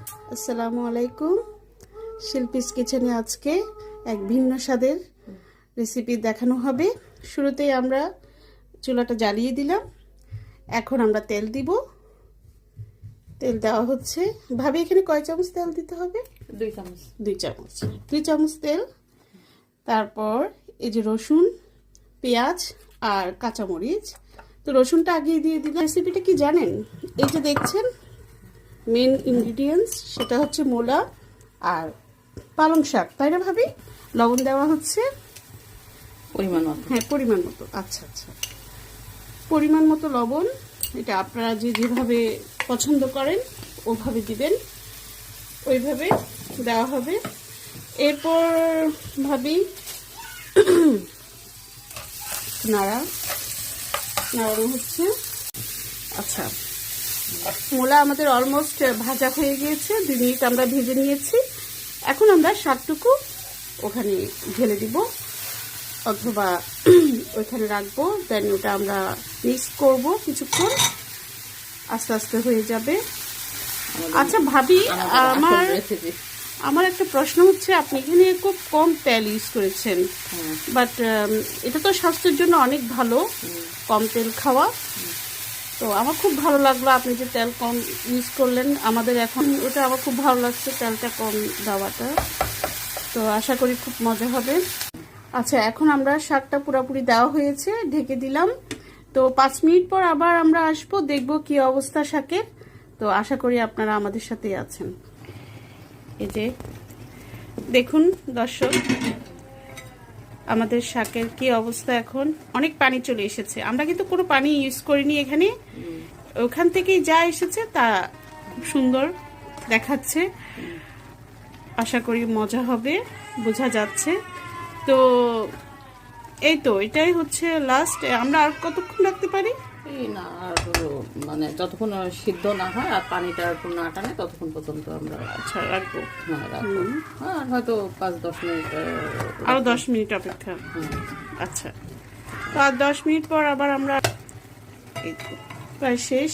আসসালামু আলাইকুম। শিল্পীস কিচেনে আজকে এক ভিন্ন স্বাদের রেসিপি দেখানো হবে। শুরুতেই আমরা চুলাটা জ্বালিয়ে দিলাম। এখন আমরা তেল দিব। তেল দেওয়া হচ্ছে। ভাবি এখানে কয় চামচ তেল দিতে হবে? 2 চামচ। 2 চামচ। 2 চামচ তেল। তারপর এই যে রসুন, পেঁয়াজ আর কাঁচামরিচ। তো রসুনটা আগে দিয়ে দিলাম। রেসিপিটা কি জানেন? এই যে দেখছেন মেন ইনগ্রিডিয়েন্টস, সেটা হচ্ছে মূলা আর পালং শাক, তাই না ভাবি? লবণ দেওয়া হচ্ছে পরিমাণ মতো। হ্যাঁ, পরিমাণ মতো। আচ্ছা আচ্ছা, পরিমাণ মতো লবণ। এটা আপনারা যেভাবে পছন্দ করেন ওভাবে দিবেন, ওইভাবে দেওয়া হবে। এরপর ভাবি নাড়ানো হচ্ছে। আচ্ছা, মূলা আমাদের অলমোস্ট ভাজা হয়ে গিয়েছে। 2 মিনিট আমরা ভেজে নিয়েছি। এখন আমরা শাকটুকু ওখানে ঢেলে দিব অথবা ওইখানে রাখবো। দেন ওটা আমরা মিক্স করব কিছুক্ষণ, আস্তে আস্তে হয়ে যাবে। আচ্ছা ভাবি, আমার একটা প্রশ্ন হচ্ছে, আপনি এখানে খুব কম তেল ইউজ করেছেন, বাট এটা তো স্বাস্থ্যের জন্য অনেক ভালো কম তেল খাওয়া। তো আমার খুব ভালো লাগলো আপনি যে তেল কম ইউজ করলেন। আমাদের এখন ওটা আমার খুব ভালো লাগছে, তেলটা কম দেওয়াটা। তো আশা করি খুব মজা হবে। আচ্ছা, এখন আমরা শাকটা পুরোপুরি দেওয়া হয়েছে, ঢেকে দিলাম। তো 5 মিনিট পর আবার আমরা আসবো, দেখবো কি অবস্থা শাকের। তো আশা করি আপনারা আমাদের সাথেই আছেন। এই যে দেখুন দর্শক, আমাদের শাকের কি অবস্থা। এখন অনেক পানি চলে এসেছে। আমরা কিন্তু কোনো পানি ইউজ করিনি এখানে, ওখান থেকেই যা এসেছে তা খুব সুন্দর দেখাচ্ছে। আশা করি মজা হবে, বোঝা যাচ্ছে। তো এই তো এটাই হচ্ছে লাস্ট। আমরা আর কতক্ষণ রাখতে পারি? এই না, আর মানে যতক্ষণ সিদ্ধ না হয় আর পানিটা একটু না টানে ততক্ষণ পর্যন্ত আমরা আচ্ছা রাখবো। হ্যাঁ রাখবো। আর হয়তো 5-10 মিনিট, আরো 10 মিনিট অপেক্ষা। আচ্ছা, তো আর 10 মিনিট পর আবার আমরা, এই তো প্রায় শেষ।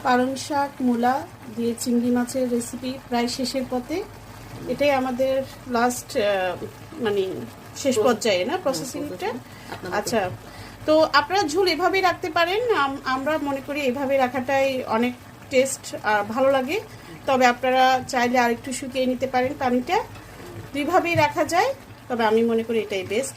পালং শাক মূলা দিয়ে চিংড়ি মাছের রেসিপি প্রায় শেষের পথে। এটাই আমাদের লাস্ট, মানে শেষ পর্যায়ে না প্রসেসিংটা। আচ্ছা, তো আপনারা ঝোল এভাবেই রাখতে পারেন। আমরা মনে করি এভাবে রাখাটাই অনেক টেস্ট আর ভালো লাগে। তবে আপনারা চাইলে আরেকটু শুকিয়ে নিতে পারেন পানিটা। দুইভাবেই রাখা যায়, তবে আমি মনে করি এটাই বেস্ট।